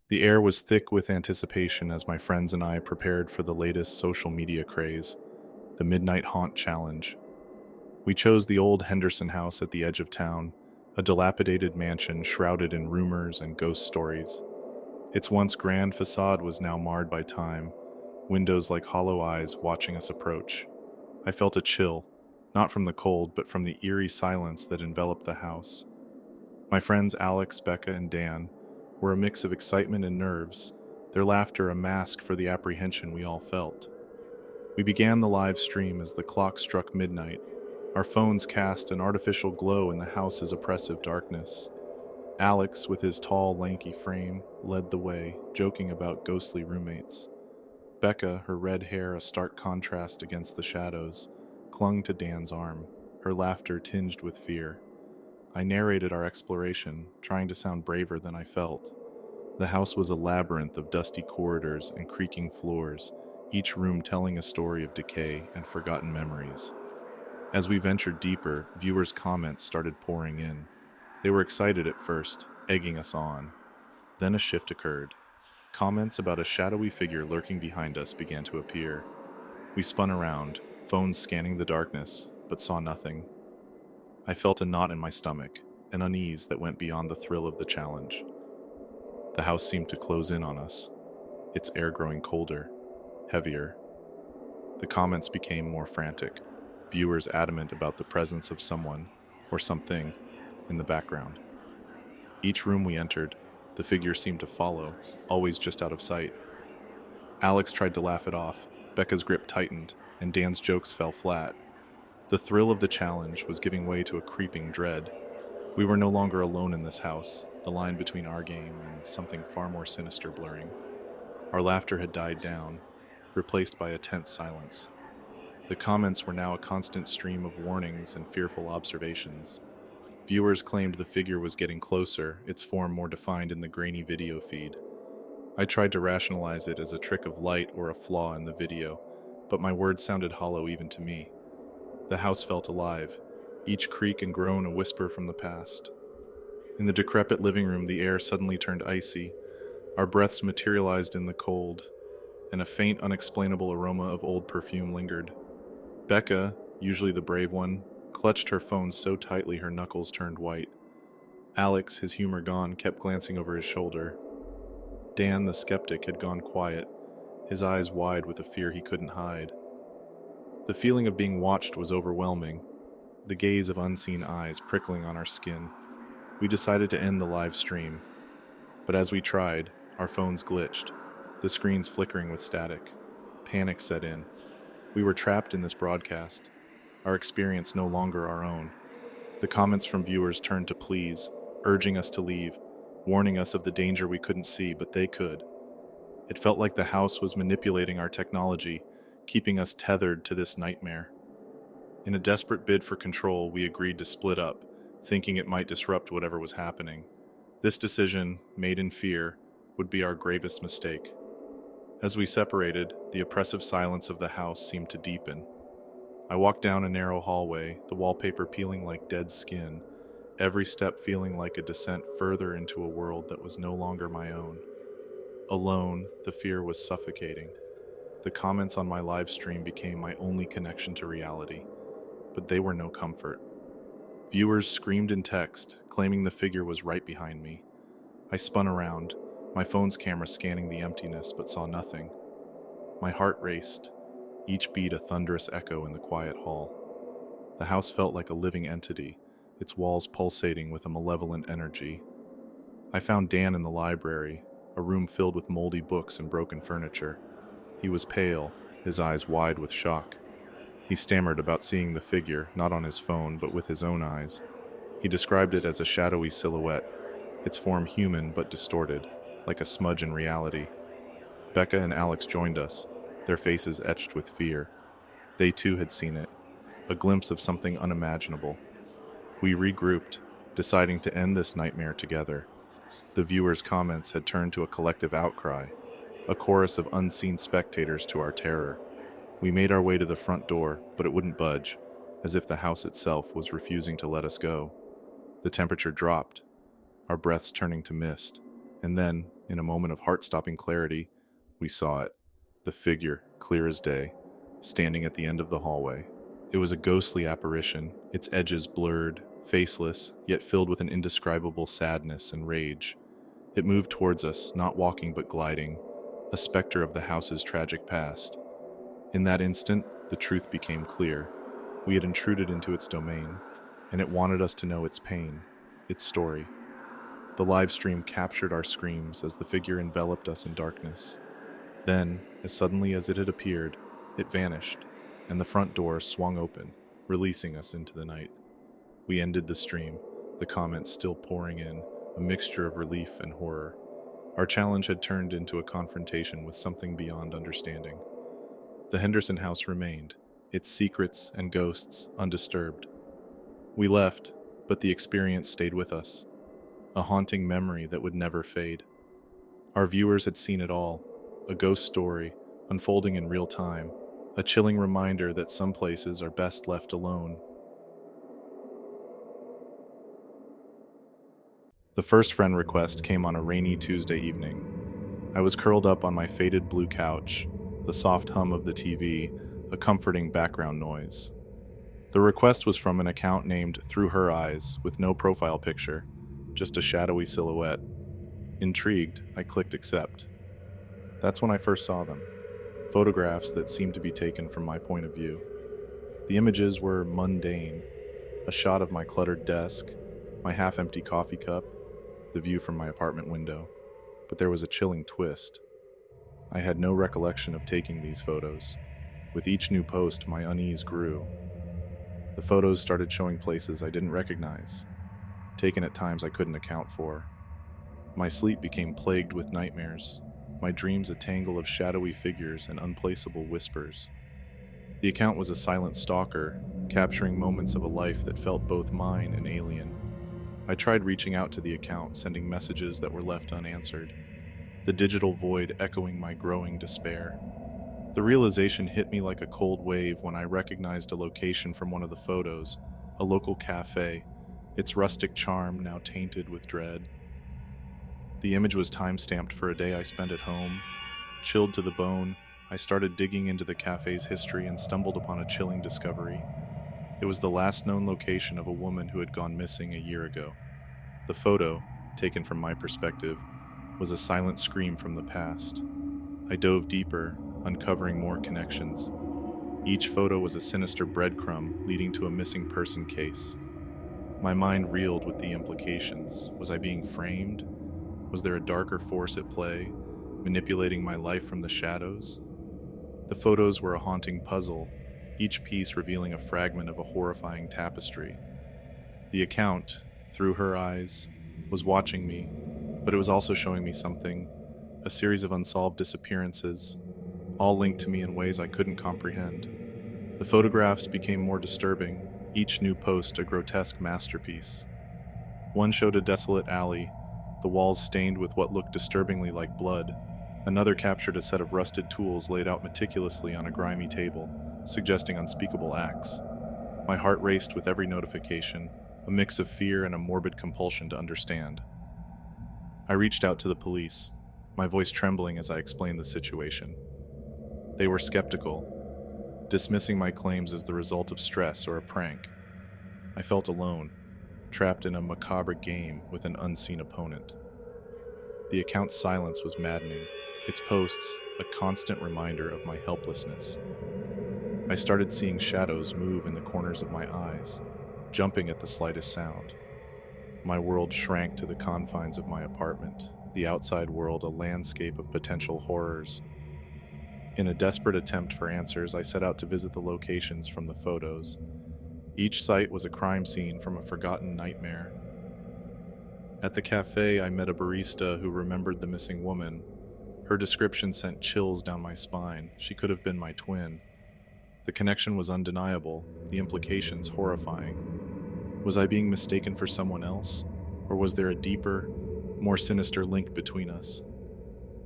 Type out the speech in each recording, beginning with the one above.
The air was thick with anticipation as my friends and I prepared for the latest social media craze, the Midnight Haunt Challenge. We chose the old Henderson house at the edge of town, a dilapidated mansion shrouded in rumors and ghost stories. Its once grand facade was now marred by time, windows like hollow eyes watching us approach. I felt a chill, not from the cold, but from the eerie silence that enveloped the house. My friends Alex, Becca, and Dan were a mix of excitement and nerves, their laughter a mask for the apprehension we all felt. We began the live stream as the clock struck midnight. Our phones cast an artificial glow in the house's oppressive darkness. Alex, with his tall, lanky frame, led the way, joking about ghostly roommates. Becca, her red hair a stark contrast against the shadows, clung to Dan's arm, her laughter tinged with fear. I narrated our exploration, trying to sound braver than I felt. The house was a labyrinth of dusty corridors and creaking floors, each room telling a story of decay and forgotten memories. As we ventured deeper, viewers' comments started pouring in. They were excited at first, egging us on. Then a shift occurred. Comments about a shadowy figure lurking behind us began to appear. We spun around, phones scanning the darkness, but saw nothing. I felt a knot in my stomach, an unease that went beyond the thrill of the challenge. The house seemed to close in on us, its air growing colder, heavier. The comments became more frantic, viewers adamant about the presence of someone, or something, in the background. Each room we entered, the figure seemed to follow, always just out of sight. Alex tried to laugh it off, Becca's grip tightened, and Dan's jokes fell flat. The thrill of the challenge was giving way to a creeping dread. We were no longer alone in this house, the line between our game and something far more sinister blurring. Our laughter had died down, replaced by a tense silence. The comments were now a constant stream of warnings and fearful observations. Viewers claimed the figure was getting closer, its form more defined in the grainy video feed. I tried to rationalize it as a trick of light or a flaw in the video, but my words sounded hollow even to me. The house felt alive, each creak and groan a whisper from the past. In the decrepit living room, the air suddenly turned icy. Our breaths materialized in the cold, and a faint, unexplainable aroma of old perfume lingered. Becca, usually the brave one, clutched her phone so tightly her knuckles turned white. Alex, his humor gone, kept glancing over his shoulder. Dan, the skeptic, had gone quiet, his eyes wide with a fear he couldn't hide. The feeling of being watched was overwhelming, the gaze of unseen eyes prickling on our skin. We decided to end the live stream, but as we tried, our phones glitched, the screens flickering with static. Panic set in. We were trapped in this broadcast, our experience no longer our own. The comments from viewers turned to pleas, urging us to leave, warning us of the danger we couldn't see, but they could. It felt like the house was manipulating our technology, keeping us tethered to this nightmare. In a desperate bid for control, we agreed to split up, thinking it might disrupt whatever was happening. This decision, made in fear, would be our gravest mistake. As we separated, the oppressive silence of the house seemed to deepen. I walked down a narrow hallway, the wallpaper peeling like dead skin, every step feeling like a descent further into a world that was no longer my own. Alone, the fear was suffocating. The comments on my live stream became my only connection to reality, but they were no comfort. Viewers screamed in text, claiming the figure was right behind me. I spun around, my phone's camera scanning the emptiness, but saw nothing. My heart raced, each beat a thunderous echo in the quiet hall. The house felt like a living entity, its walls pulsating with a malevolent energy. I found Dan in the library, a room filled with moldy books and broken furniture. He was pale, his eyes wide with shock. He stammered about seeing the figure, not on his phone, but with his own eyes. He described it as a shadowy silhouette, its form human but distorted, like a smudge in reality. Becca and Alex joined us, their faces etched with fear. They too had seen it, a glimpse of something unimaginable. We regrouped, deciding to end this nightmare together. The viewers' comments had turned to a collective outcry, a chorus of unseen spectators to our terror. We made our way to the front door, but it wouldn't budge, as if the house itself was refusing to let us go. The temperature dropped, our breaths turning to mist, and then, In a moment of heart-stopping clarity, we saw it, the figure, clear as day, standing at the end of the hallway. It was a ghostly apparition, its edges blurred, faceless, yet filled with an indescribable sadness and rage. It moved towards us, not walking but gliding, a specter of the house's tragic past. In that instant, the truth became clear. We had intruded into its domain, and it wanted us to know its pain, its story. The live stream captured our screams as the figure enveloped us in darkness. Then, as suddenly as it had appeared, it vanished, and the front door swung open, releasing us into the night. We ended the stream, the comments still pouring in, a mixture of relief and horror. Our challenge had turned into a confrontation with something beyond understanding. The Henderson house remained, its secrets and ghosts undisturbed. We left, but the experience stayed with us, a haunting memory that would never fade. Our viewers had seen it all, a ghost story, unfolding in real time, a chilling reminder that some places are best left alone. The first friend request came on a rainy Tuesday evening. I was curled up on my faded blue couch, the soft hum of the TV, a comforting background noise. The request was from an account named Through Her Eyes, with no profile picture, just a shadowy silhouette. Intrigued, I clicked accept. That's when I first saw them, photographs that seemed to be taken from my point of view. The images were mundane, a shot of my cluttered desk, my half-empty coffee cup, the view from my apartment window. But there was a chilling twist. I had no recollection of taking these photos. With each new post, my unease grew. The photos started showing places I didn't recognize, taken at times I couldn't account for. My sleep became plagued with nightmares, my dreams a tangle of shadowy figures and unplaceable whispers. The account was a silent stalker, capturing moments of a life that felt both mine and alien. I tried reaching out to the account, sending messages that were left unanswered, the digital void echoing my growing despair. The realization hit me like a cold wave when I recognized a location from one of the photos, a local cafe, its rustic charm now tainted with dread. The image was time-stamped for a day I spent at home. Chilled to the bone, I started digging into the cafe's history and stumbled upon a chilling discovery. It was the last known location of a woman who had gone missing a year ago. The photo, taken from my perspective, was a silent scream from the past. I dove deeper, uncovering more connections. Each photo was a sinister breadcrumb leading to a missing person case. My mind reeled with the implications. Was I being framed? Was there a darker force at play, manipulating my life from the shadows? The photos were a haunting puzzle, each piece revealing a fragment of a horrifying tapestry. The account, Through Her Eyes, was watching me, but it was also showing me something, a series of unsolved disappearances, all linked to me in ways I couldn't comprehend. The photographs became more disturbing, each new post a grotesque masterpiece. One showed a desolate alley, the walls stained with what looked disturbingly like blood. Another captured a set of rusted tools laid out meticulously on a grimy table, suggesting unspeakable acts. My heart raced with every notification, a mix of fear and a morbid compulsion to understand. I reached out to the police, my voice trembling as I explained the situation. They were skeptical, dismissing my claims as the result of stress or a prank. I felt alone, trapped in a macabre game with an unseen opponent. The account's silence was maddening, its posts a constant reminder of my helplessness. I started seeing shadows move in the corners of my eyes, jumping at the slightest sound. My world shrank to the confines of my apartment, the outside world a landscape of potential horrors. In a desperate attempt for answers, I set out to visit the locations from the photos. Each site was a crime scene from a forgotten nightmare. At the cafe, I met a barista who remembered the missing woman. Her description sent chills down my spine. She could have been my twin. The connection was undeniable, the implications horrifying. Was I being mistaken for someone else? Or was there a deeper, more sinister link between us?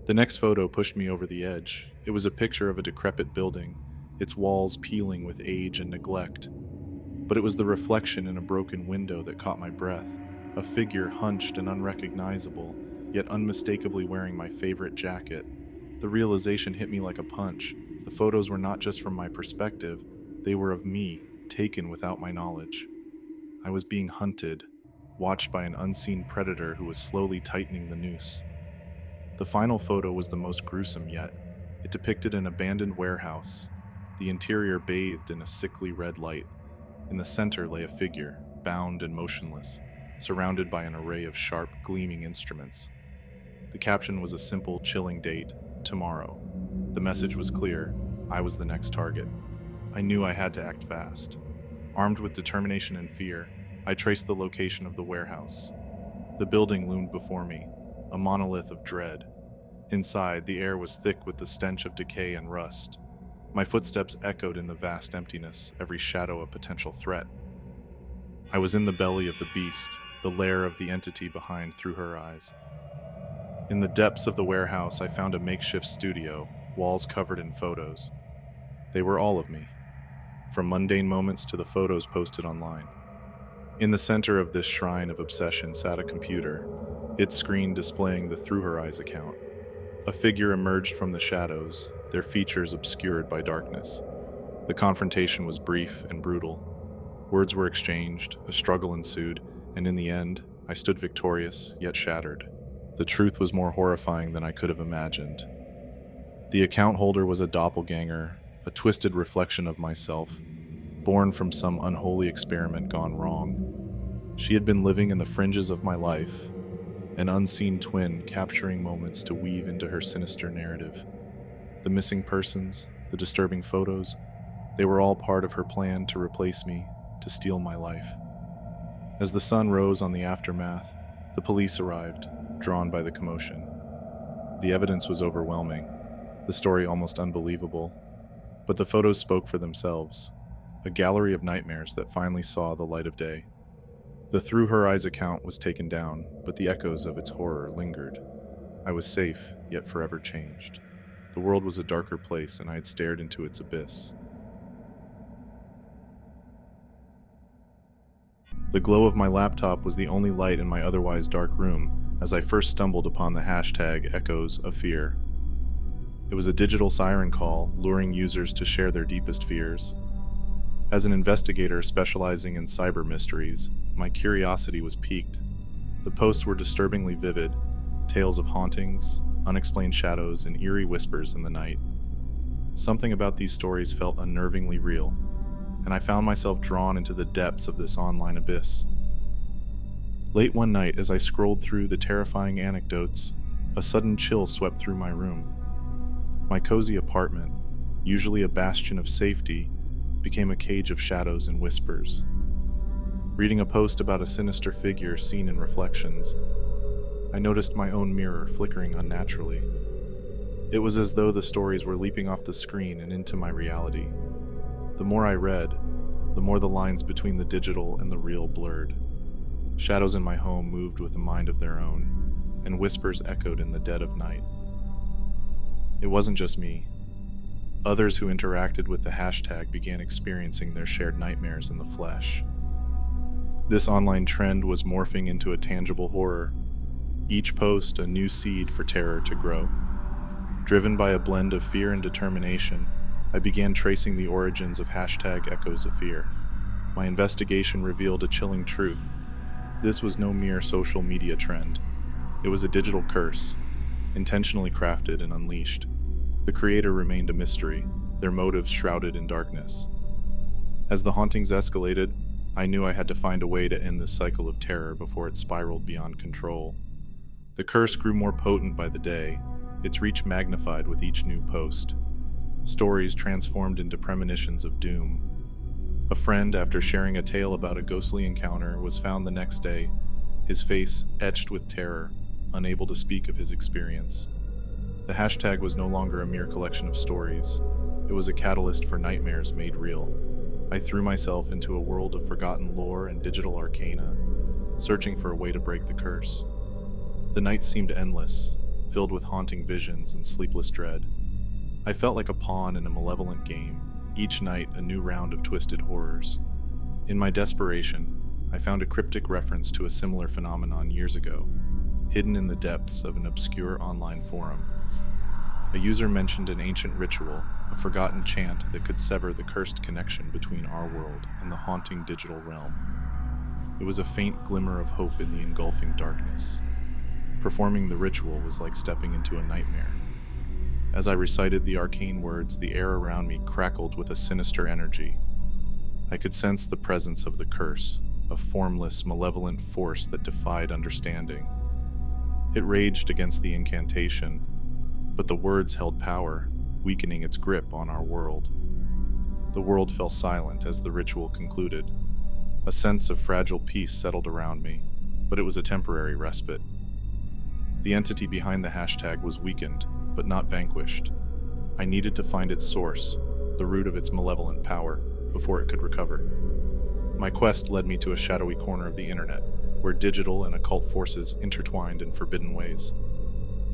The next photo pushed me over the edge. It was a picture of a decrepit building, its walls peeling with age and neglect. But it was the reflection in a broken window that caught my breath, a figure hunched and unrecognizable, yet unmistakably wearing my favorite jacket. The realization hit me like a punch. The photos were not just from my perspective, they were of me, taken without my knowledge. I was being hunted, watched by an unseen predator who was slowly tightening the noose. The final photo was the most gruesome yet. It depicted an abandoned warehouse, the interior bathed in a sickly red light. In the center lay a figure, bound and motionless, surrounded by an array of sharp, gleaming instruments. The caption was a simple, chilling date, tomorrow. The message was clear: I was the next target. I knew I had to act fast. Armed with determination and fear, I traced the location of the warehouse. The building loomed before me, a monolith of dread. Inside, the air was thick with the stench of decay and rust. My footsteps echoed in the vast emptiness, every shadow a potential threat. I was in the belly of the beast, the lair of the entity behind Through Her Eyes. In the depths of the warehouse, I found a makeshift studio, walls covered in photos. They were all of me, from mundane moments to the photos posted online. In the center of this shrine of obsession sat a computer, its screen displaying the Through Her Eyes account. A figure emerged from the shadows, their features obscured by darkness. The confrontation was brief and brutal. Words were exchanged, a struggle ensued, and in the end, I stood victorious, yet shattered. The truth was more horrifying than I could have imagined. The account holder was a doppelganger, a twisted reflection of myself, born from some unholy experiment gone wrong. She had been living in the fringes of my life, an unseen twin capturing moments to weave into her sinister narrative. The missing persons, the disturbing photos, they were all part of her plan to replace me, to steal my life. As the sun rose on the aftermath, the police arrived, drawn by the commotion. The evidence was overwhelming, the story almost unbelievable, but the photos spoke for themselves, a gallery of nightmares that finally saw the light of day. The Through Her Eyes account was taken down, but the echoes of its horror lingered. I was safe, yet forever changed. The world was a darker place, and I had stared into its abyss. The glow of my laptop was the only light in my otherwise dark room as I first stumbled upon the hashtag EchoesOfFear. It was a digital siren call, luring users to share their deepest fears. As an investigator specializing in cyber mysteries, my curiosity was piqued. The posts were disturbingly vivid, tales of hauntings, unexplained shadows, and eerie whispers in the night. Something about these stories felt unnervingly real, and I found myself drawn into the depths of this online abyss. Late one night, as I scrolled through the terrifying anecdotes, a sudden chill swept through my room. My cozy apartment, usually a bastion of safety, became a cage of shadows and whispers. Reading a post about a sinister figure seen in reflections, I noticed my own mirror flickering unnaturally. It was as though the stories were leaping off the screen and into my reality. The more I read, the more the lines between the digital and the real blurred. Shadows in my home moved with a mind of their own, and whispers echoed in the dead of night. It wasn't just me. Others who interacted with the hashtag began experiencing their shared nightmares in the flesh. This online trend was morphing into a tangible horror, each post a new seed for terror to grow. Driven by a blend of fear and determination, I began tracing the origins of hashtag EchoesOfFear. My investigation revealed a chilling truth. This was no mere social media trend. It was a digital curse, intentionally crafted and unleashed. The creator remained a mystery, their motives shrouded in darkness. As the hauntings escalated, I knew I had to find a way to end this cycle of terror before it spiraled beyond control. The curse grew more potent by the day, its reach magnified with each new post. Stories transformed into premonitions of doom. A friend, after sharing a tale about a ghostly encounter, was found the next day, his face etched with terror, unable to speak of his experience. The hashtag was no longer a mere collection of stories. It was a catalyst for nightmares made real. I threw myself into a world of forgotten lore and digital arcana, searching for a way to break the curse. The nights seemed endless, filled with haunting visions and sleepless dread. I felt like a pawn in a malevolent game, each night a new round of twisted horrors. In my desperation, I found a cryptic reference to a similar phenomenon years ago. hidden in the depths of an obscure online forum. A user mentioned an ancient ritual, a forgotten chant that could sever the cursed connection between our world and the haunting digital realm. It was a faint glimmer of hope in the engulfing darkness. Performing the ritual was like stepping into a nightmare. As I recited the arcane words, the air around me crackled with a sinister energy. I could sense the presence of the curse, a formless, malevolent force that defied understanding. It raged against the incantation, but the words held power, weakening its grip on our world. The world fell silent as the ritual concluded. A sense of fragile peace settled around me, but it was a temporary respite. The entity behind the hashtag was weakened, but not vanquished. I needed to find its source, the root of its malevolent power, before it could recover. My quest led me to a shadowy corner of the internet, where digital and occult forces intertwined in forbidden ways.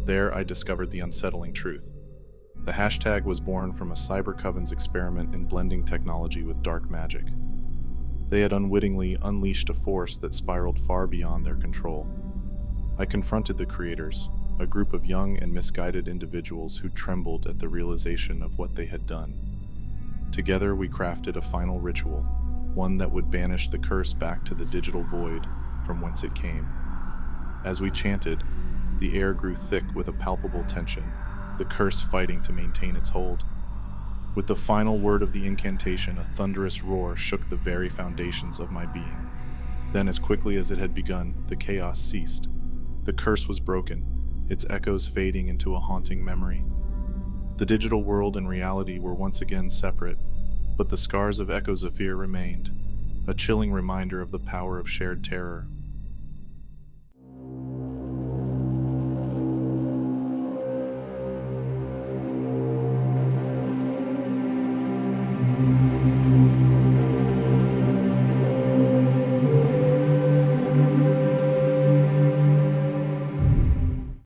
There I discovered the unsettling truth. The hashtag was born from a cyber coven's experiment in blending technology with dark magic. They had unwittingly unleashed a force that spiraled far beyond their control. I confronted the creators, a group of young and misguided individuals who trembled at the realization of what they had done. Together we crafted a final ritual, one that would banish the curse back to the digital void from whence it came. As we chanted, the air grew thick with a palpable tension, the curse fighting to maintain its hold. With the final word of the incantation, a thunderous roar shook the very foundations of my being. Then, as quickly as it had begun, the chaos ceased. The curse was broken, its echoes fading into a haunting memory. The digital world and reality were once again separate, but the scars of Echoes of Fear remained, a chilling reminder of the power of shared terror